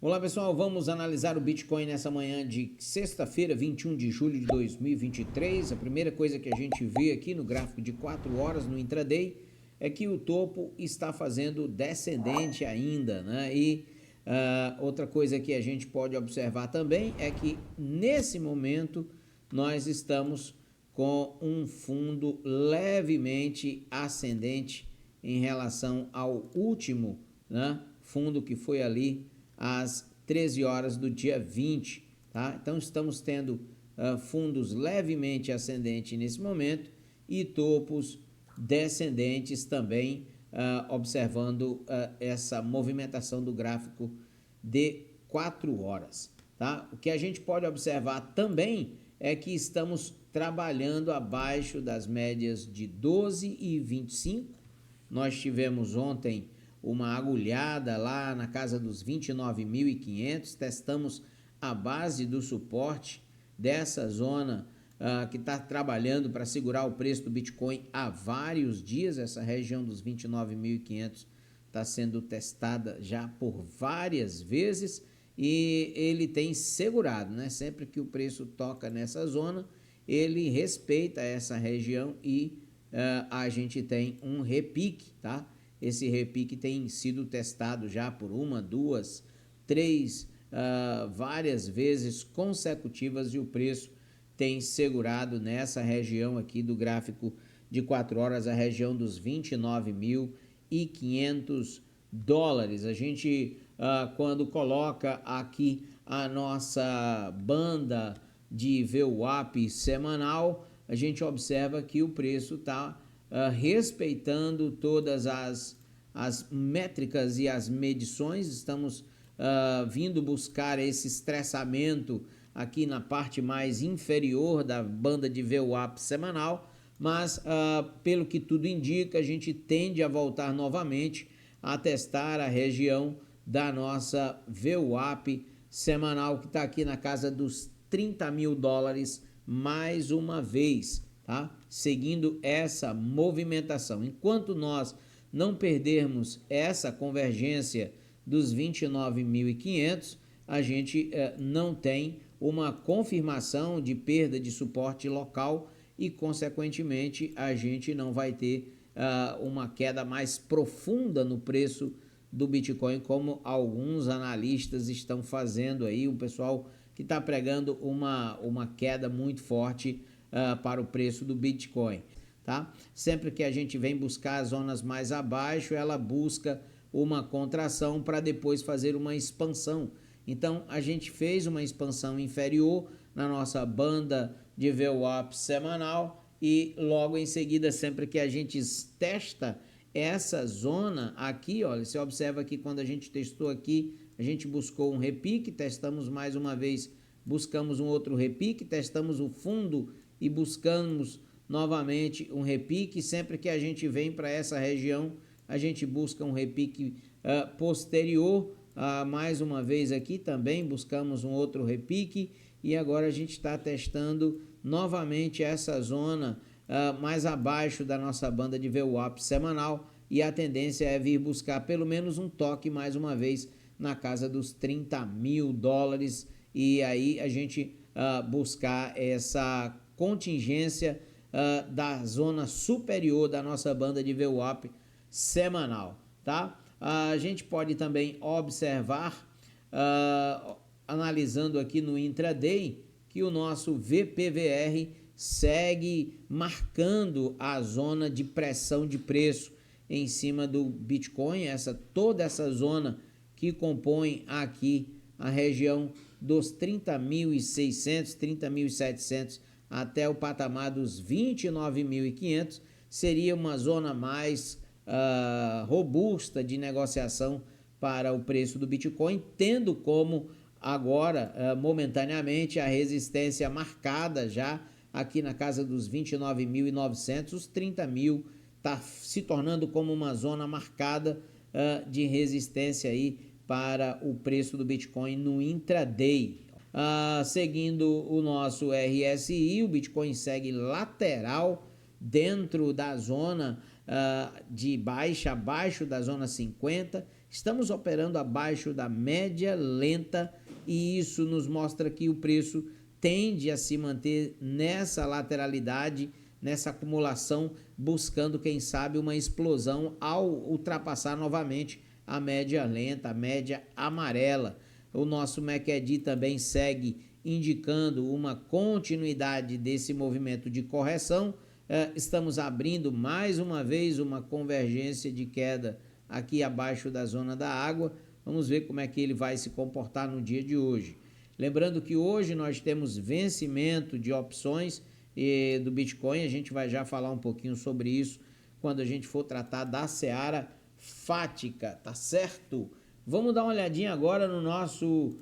Olá pessoal, vamos analisar o Bitcoin nessa manhã de sexta-feira, 21 de julho de 2023. A primeira coisa que a gente vê aqui no gráfico de 4 horas no intraday é que o topo está fazendo descendente ainda, né? E outra coisa que a gente pode observar também é que nesse momento nós estamos com um fundo levemente ascendente em relação ao último, né, fundo que foi ali às 13 horas do dia 20, tá? Então estamos tendo fundos levemente ascendentes nesse momento e topos descendentes também, observando essa movimentação do gráfico de 4 horas, tá? O que a gente pode observar também é que estamos trabalhando abaixo das médias de 12 e 25. Nós tivemos ontem uma agulhada lá na casa dos 29.500, testamos a base do suporte dessa zona que está trabalhando para segurar o preço do Bitcoin há vários dias. Essa região dos 29.500 está sendo testada já por várias vezes e ele tem segurado, né? Sempre que o preço toca nessa zona, ele respeita essa região e a gente tem um repique, tá? Esse repique tem sido testado já por uma, duas, três, várias vezes consecutivas e o preço tem segurado nessa região aqui do gráfico de 4 horas, a região dos 29.500 dólares. A gente, quando coloca aqui a nossa banda de VWAP semanal, a gente observa que o preço está respeitando todas as métricas e as medições. Estamos vindo buscar esse estressamento aqui na parte mais inferior da banda de VWAP semanal, mas pelo que tudo indica, a gente tende a voltar novamente a testar a região da nossa VWAP semanal, que está aqui na casa dos 30 mil dólares mais uma vez, tá? Seguindo essa movimentação. Enquanto nós não perdermos essa convergência dos 29.500, a gente não tem uma confirmação de perda de suporte local e, consequentemente, a gente não vai ter uma queda mais profunda no preço do Bitcoin, como alguns analistas estão fazendo aí, o pessoal que está pregando uma queda muito forte para o preço do Bitcoin, tá? Sempre que a gente vem buscar as zonas mais abaixo, ela busca uma contração para depois fazer uma expansão. Então, a gente fez uma expansão inferior na nossa banda de VWAP semanal e logo em seguida, sempre que a gente testa essa zona aqui, olha, você observa que quando a gente testou aqui, a gente buscou um repique, testamos mais uma vez, buscamos um outro repique, testamos o fundo e buscamos novamente um repique. Sempre que a gente vem para essa região, a gente busca um repique posterior. Mais uma vez aqui também buscamos um outro repique e agora a gente está testando novamente essa zona mais abaixo da nossa banda de VWAP semanal e a tendência é vir buscar pelo menos um toque mais uma vez na casa dos 30 mil dólares e aí a gente buscar essa contingência da zona superior da nossa banda de VWAP semanal, tá? A gente pode também observar, analisando aqui no intraday, que o nosso VPVR segue marcando a zona de pressão de preço em cima do Bitcoin, toda essa zona que compõe aqui a região dos 30.600, 30.700 até o patamar dos 29.500 seria uma zona mais robusta de negociação para o preço do Bitcoin, tendo como agora, momentaneamente, a resistência marcada já aqui na casa dos 29.900, os 30 mil está se tornando como uma zona marcada de resistência aí para o preço do Bitcoin no intraday. Seguindo o nosso RSI, o Bitcoin segue lateral dentro da zona de baixa, abaixo da zona 50, estamos operando abaixo da média lenta e isso nos mostra que o preço tende a se manter nessa lateralidade, nessa acumulação, buscando, quem sabe, uma explosão ao ultrapassar novamente a média lenta, a média amarela. O nosso MACD também segue indicando uma continuidade desse movimento de correção. Estamos abrindo mais uma vez uma convergência de queda aqui abaixo da zona da água. Vamos ver como é que ele vai se comportar no dia de hoje. Lembrando que hoje nós temos vencimento de opções do Bitcoin, a gente vai já falar um pouquinho sobre isso quando a gente for tratar da seara fática, tá certo? Vamos dar uma olhadinha agora no nosso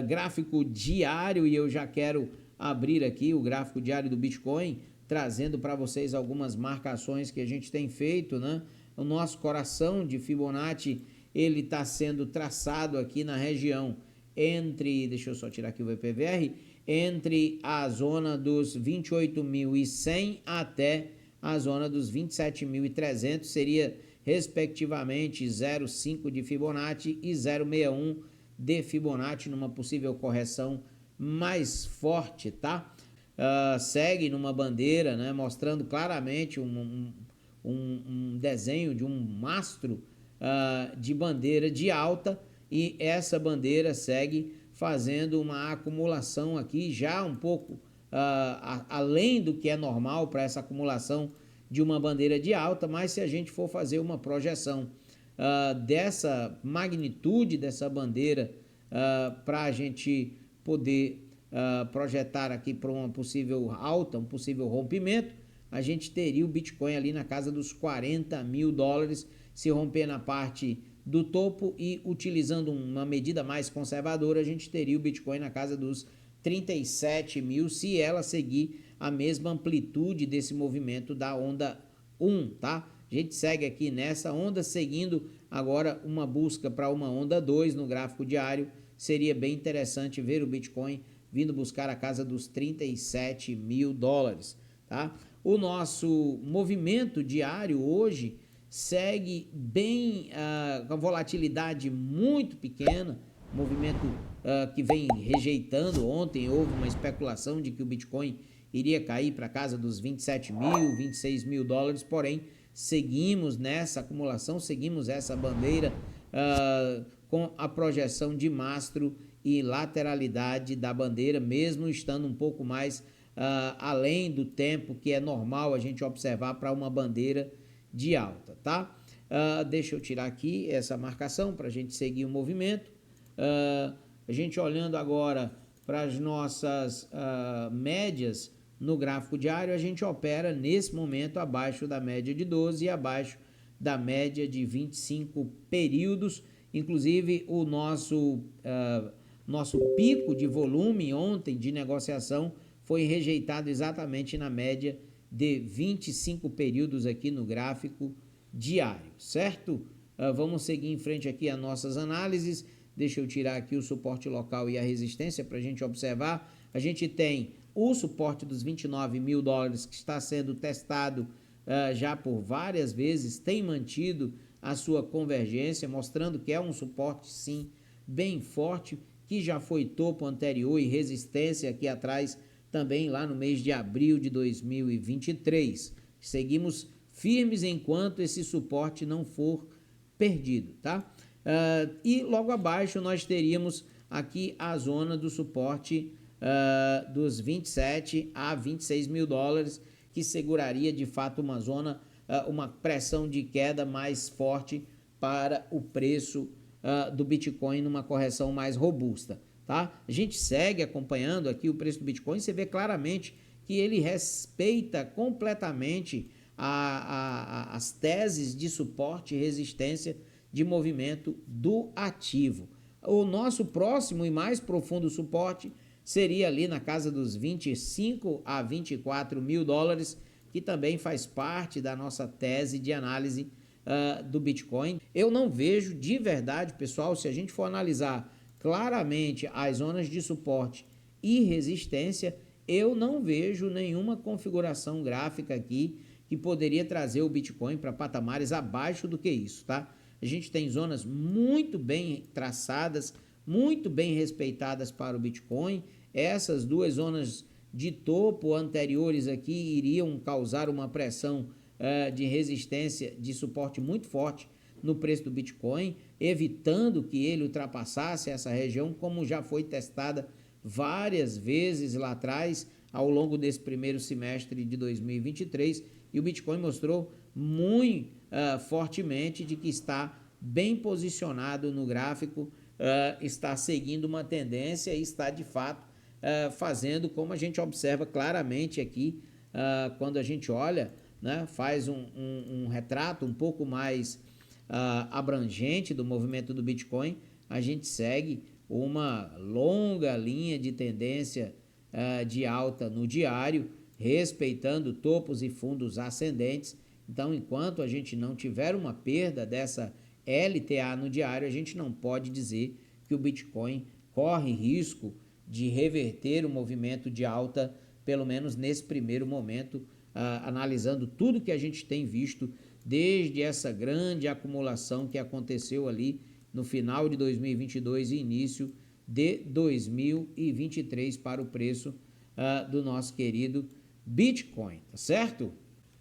gráfico diário e eu já quero abrir aqui o gráfico diário do Bitcoin, trazendo para vocês algumas marcações que a gente tem feito, né? O nosso coração de Fibonacci, ele está sendo traçado aqui na região entre, deixa eu só tirar aqui o VPVR, entre a zona dos 28.100 até a zona dos 27.300, seria respectivamente 0,5 de Fibonacci e 0,61 de Fibonacci numa possível correção mais forte, tá? Segue numa bandeira, né, mostrando claramente um desenho de um mastro de bandeira de alta e essa bandeira segue fazendo uma acumulação aqui já um pouco além do que é normal para essa acumulação de uma bandeira de alta, mas se a gente for fazer uma projeção dessa magnitude dessa bandeira para a gente poder projetar aqui para uma possível alta, um possível rompimento, a gente teria o Bitcoin ali na casa dos 40 mil dólares, se romper na parte do topo e utilizando uma medida mais conservadora, a gente teria o Bitcoin na casa dos 37 mil, se ela seguir a mesma amplitude desse movimento da onda 1, tá? A gente segue aqui nessa onda, seguindo agora uma busca para uma onda 2 no gráfico diário. Seria bem interessante ver o Bitcoin vindo buscar a casa dos 37 mil dólares, tá? O nosso movimento diário hoje segue bem com volatilidade muito pequena, movimento que vem rejeitando. Ontem houve uma especulação de que o Bitcoin iria cair para casa dos 27 mil, 26 mil dólares, porém seguimos nessa acumulação, seguimos essa bandeira com a projeção de mastro e lateralidade da bandeira, mesmo estando um pouco mais além do tempo que é normal a gente observar para uma bandeira de alta, tá? Deixa eu tirar aqui essa marcação para a gente seguir o movimento. A gente olhando agora para as nossas médias no gráfico diário, a gente opera nesse momento abaixo da média de 12 e abaixo da média de 25 períodos. Inclusive o nosso pico de volume ontem de negociação foi rejeitado exatamente na média de 25 períodos aqui no gráfico diário, certo? Vamos seguir em frente aqui as nossas análises. Deixa eu tirar aqui o suporte local e a resistência para a gente observar. A gente tem o suporte dos 29 mil dólares que está sendo testado já por várias vezes, tem mantido a sua convergência, mostrando que é um suporte sim bem forte, que já foi topo anterior e resistência aqui atrás também lá no mês de abril de 2023. Seguimos firmes enquanto esse suporte não for perdido, tá? E logo abaixo nós teríamos aqui a zona do suporte dos 27 a 26 mil dólares, que seguraria de fato uma zona, uma pressão de queda mais forte para o preço do Bitcoin numa correção mais robusta, tá? A gente segue acompanhando aqui o preço do Bitcoin, você vê claramente que ele respeita completamente as teses de suporte e resistência de movimento do ativo. O nosso próximo e mais profundo suporte seria ali na casa dos 25 a 24 mil dólares, que também faz parte da nossa tese de análise do Bitcoin. Eu não vejo de verdade, pessoal, se a gente for analisar claramente as zonas de suporte e resistência, eu não vejo nenhuma configuração gráfica aqui que poderia trazer o Bitcoin para patamares abaixo do que isso, tá? A gente tem zonas muito bem traçadas, muito bem respeitadas para o Bitcoin. Essas duas zonas de topo anteriores aqui iriam causar uma pressão de resistência, de suporte muito forte no preço do Bitcoin, evitando que ele ultrapassasse essa região, como já foi testada várias vezes lá atrás, ao longo desse primeiro semestre de 2023, e o Bitcoin mostrou muito fortemente de que está bem posicionado no gráfico, está seguindo uma tendência e está de fato fazendo como a gente observa claramente aqui, quando a gente olha, né, faz um retrato um pouco mais abrangente do movimento do Bitcoin. A gente segue uma longa linha de tendência de alta no diário, respeitando topos e fundos ascendentes. Então, enquanto a gente não tiver uma perda dessa LTA no diário, a gente não pode dizer que o Bitcoin corre risco de reverter o movimento de alta, pelo menos nesse primeiro momento, analisando tudo que a gente tem visto desde essa grande acumulação que aconteceu ali no final de 2022 e início de 2023 para o preço do nosso querido Bitcoin, tá certo?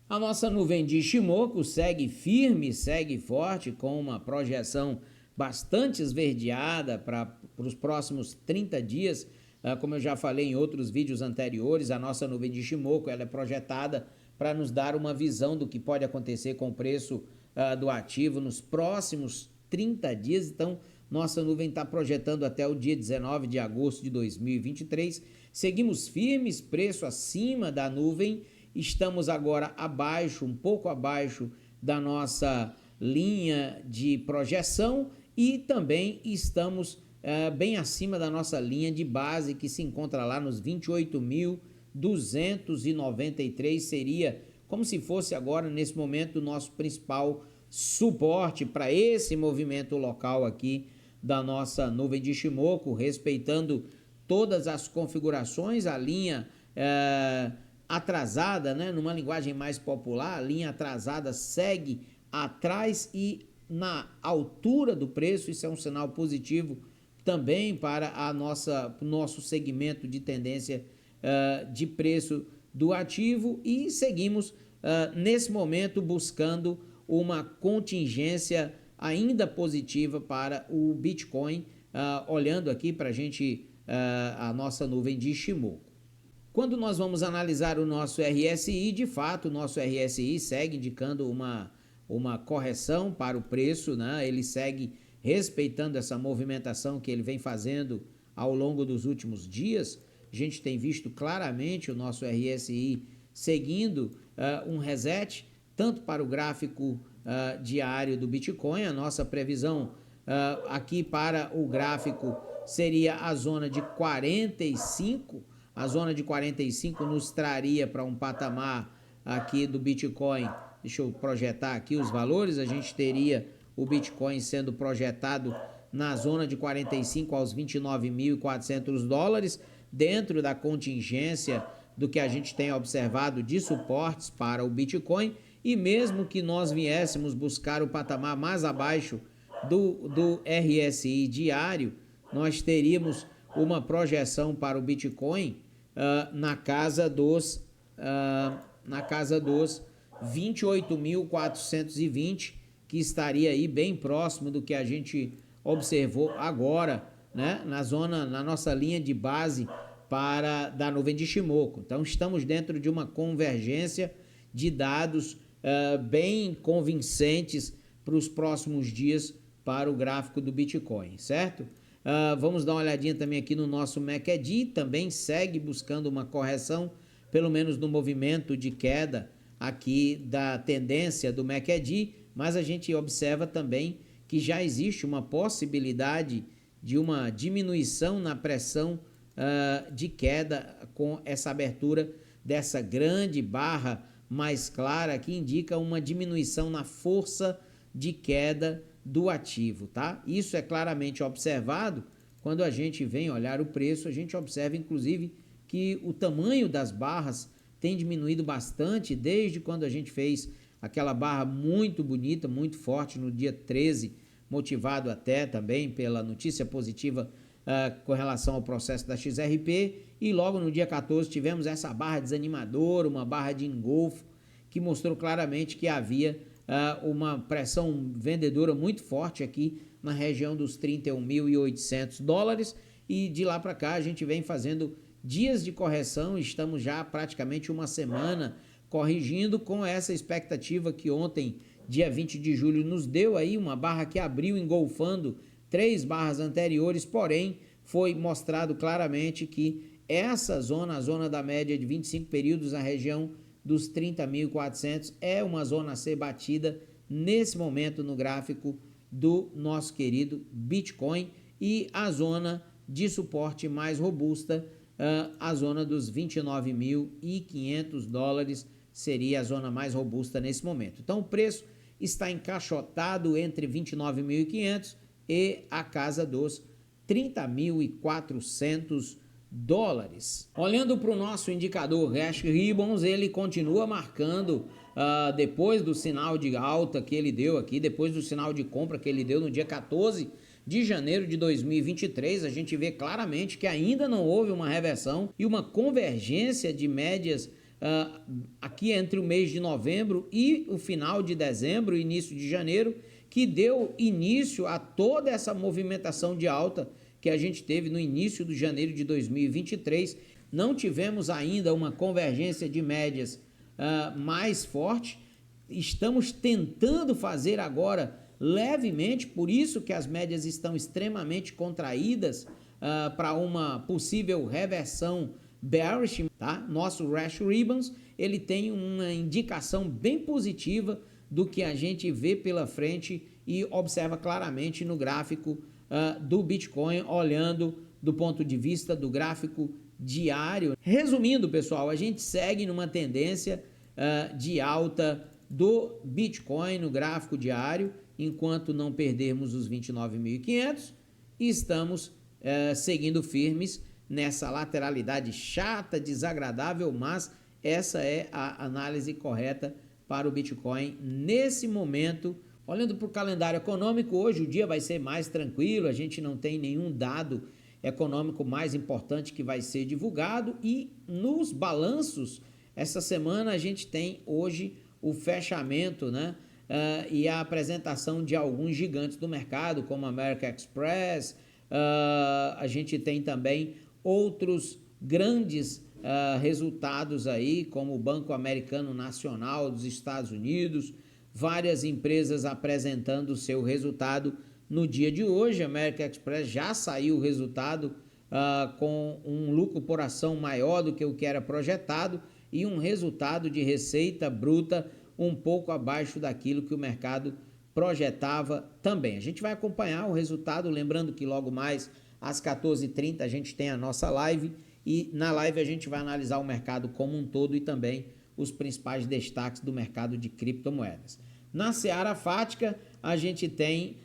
A nossa nuvem de Ishimoku segue firme, segue forte, com uma projeção bastante esverdeada para os próximos 30 dias. Como eu já falei em outros vídeos anteriores, a nossa nuvem de Ishimoku ela é projetada para nos dar uma visão do que pode acontecer com o preço do ativo nos próximos 30 dias. Então, nossa nuvem está projetando até o dia 19 de agosto de 2023. Seguimos firmes, preço acima da nuvem. Estamos agora abaixo, um pouco abaixo da nossa linha de projeção e também estamos bem acima da nossa linha de base, que se encontra lá nos 28.293, seria como se fosse agora, nesse momento, o nosso principal suporte para esse movimento local aqui da nossa nuvem de Ishimoku, respeitando todas as configurações. A linha atrasada, né, numa linguagem mais popular, a linha atrasada segue atrás e na altura do preço. Isso é um sinal positivo também para o nosso segmento de tendência de preço do ativo, e seguimos nesse momento buscando uma contingência ainda positiva para o Bitcoin, olhando aqui para a nossa nuvem de Ishimoku. Quando nós vamos analisar o nosso RSI, de fato, o nosso RSI segue indicando uma correção para o preço, né? Ele segue respeitando essa movimentação que ele vem fazendo ao longo dos últimos dias. A gente tem visto claramente o nosso RSI seguindo um reset, tanto para o gráfico diário do Bitcoin. A nossa previsão aqui para o gráfico seria a zona de 45. A zona de 45 nos traria para um patamar aqui do Bitcoin. Deixa eu projetar aqui os valores. A gente teria o Bitcoin sendo projetado na zona de 45 aos 29.400 dólares, dentro da contingência do que a gente tem observado de suportes para o Bitcoin. E mesmo que nós viéssemos buscar o patamar mais abaixo do RSI diário, nós teríamos uma projeção para o Bitcoin na casa dos 28.420, que estaria aí bem próximo do que a gente observou agora, né, na nossa linha de base da nuvem de Ishimoku. Então, estamos dentro de uma convergência de dados bem convincentes para os próximos dias para o gráfico do Bitcoin, certo? Vamos dar uma olhadinha também aqui no nosso MACD, também segue buscando uma correção, pelo menos no movimento de queda aqui da tendência do MACD, mas a gente observa também que já existe uma possibilidade de uma diminuição na pressão de queda com essa abertura dessa grande barra mais clara, que indica uma diminuição na força de queda do ativo, tá? Isso é claramente observado quando a gente vem olhar o preço. A gente observa inclusive que o tamanho das barras tem diminuído bastante desde quando a gente fez aquela barra muito bonita, muito forte no dia 13, motivado até também pela notícia positiva com relação ao processo da XRP, e logo no dia 14 tivemos essa barra desanimadora, uma barra de engolfo, que mostrou claramente que havia uma pressão vendedora muito forte aqui na região dos 31.800 dólares, e de lá para cá a gente vem fazendo dias de correção, estamos já praticamente uma semana corrigindo, com essa expectativa que ontem, dia 20 de julho, nos deu aí uma barra que abriu engolfando 3 barras anteriores, porém foi mostrado claramente que essa zona, a zona da média de 25 períodos, a região dos 30.400, é uma zona a ser batida nesse momento no gráfico do nosso querido Bitcoin, e a zona de suporte mais robusta, a zona dos 29.500 dólares, seria a zona mais robusta nesse momento. Então o preço está encaixotado entre 29.500 e a casa dos 30.400 dólares. Olhando para o nosso indicador Hash Ribbons, ele continua marcando depois do sinal de alta que ele deu aqui, depois do sinal de compra que ele deu no dia 14 de janeiro de 2023, a gente vê claramente que ainda não houve uma reversão e uma convergência de médias aqui entre o mês de novembro e o final de dezembro, início de janeiro, que deu início a toda essa movimentação de alta que a gente teve no início de janeiro de 2023. Não tivemos ainda uma convergência de médias mais forte, estamos tentando fazer agora levemente, por isso que as médias estão extremamente contraídas para uma possível reversão bearish, tá? Nosso Hash Ribbons, ele tem uma indicação bem positiva do que a gente vê pela frente e observa claramente no gráfico do Bitcoin, olhando do ponto de vista do gráfico diário. Resumindo, pessoal, a gente segue numa tendência de alta do Bitcoin no gráfico diário, enquanto não perdermos os 29.500, estamos seguindo firmes nessa lateralidade chata, desagradável, mas essa é a análise correta para o Bitcoin nesse momento. Olhando para o calendário econômico, hoje o dia vai ser mais tranquilo, a gente não tem nenhum dado econômico mais importante que vai ser divulgado, e nos balanços, essa semana a gente tem hoje o fechamento, né? E a apresentação de alguns gigantes do mercado, como a American Express. A gente tem também outros grandes resultados aí, como o Banco Americano Nacional dos Estados Unidos, várias empresas apresentando o seu resultado no dia de hoje. A American Express já saiu o resultado com um lucro por ação maior do que o que era projetado e um resultado de receita bruta um pouco abaixo daquilo que o mercado projetava também. A gente vai acompanhar o resultado, lembrando que logo mais às 14h30 a gente tem a nossa live, e na live a gente vai analisar o mercado como um todo e também os principais destaques do mercado de criptomoedas. Na seara fática, a gente tem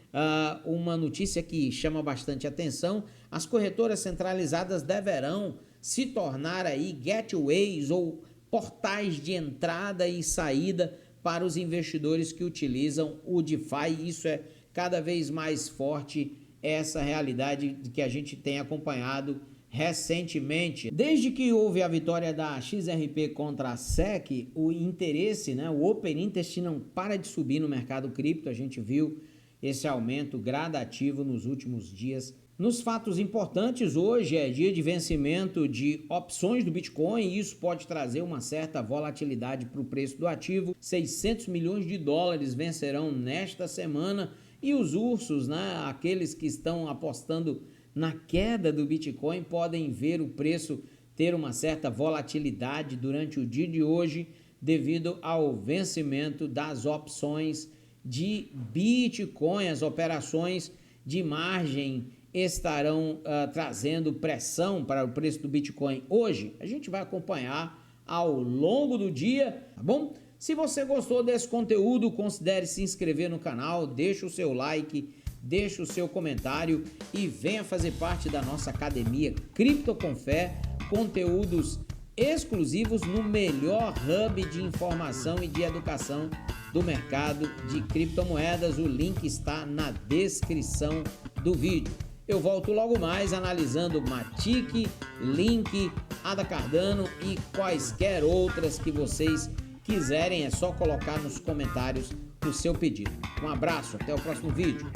uma notícia que chama bastante atenção: as corretoras centralizadas deverão se tornar aí gateways ou portais de entrada e saída para os investidores que utilizam o DeFi. Isso é cada vez mais forte, essa realidade que a gente tem acompanhado recentemente. Desde que houve a vitória da XRP contra a SEC, o interesse, né, o Open Interest não para de subir no mercado cripto. A gente viu esse aumento gradativo nos últimos dias. Nos fatos importantes, hoje é dia de vencimento de opções do Bitcoin, e isso pode trazer uma certa volatilidade para o preço do ativo. 600 milhões de dólares vencerão nesta semana, e os ursos, né, aqueles que estão apostando na queda do Bitcoin, podem ver o preço ter uma certa volatilidade durante o dia de hoje devido ao vencimento das opções de Bitcoin. As operações de margem estarão trazendo pressão para o preço do Bitcoin hoje. A gente vai acompanhar ao longo do dia, tá bom? Se você gostou desse conteúdo, considere se inscrever no canal, deixa o seu like, deixa o seu comentário e venha fazer parte da nossa academia Cripto com Fé, conteúdos exclusivos no melhor hub de informação e de educação do mercado de criptomoedas. O link está na descrição do vídeo. Eu volto logo mais analisando Matic, Link, Ada Cardano e quaisquer outras que vocês quiserem. É só colocar nos comentários o seu pedido. Um abraço, até o próximo vídeo.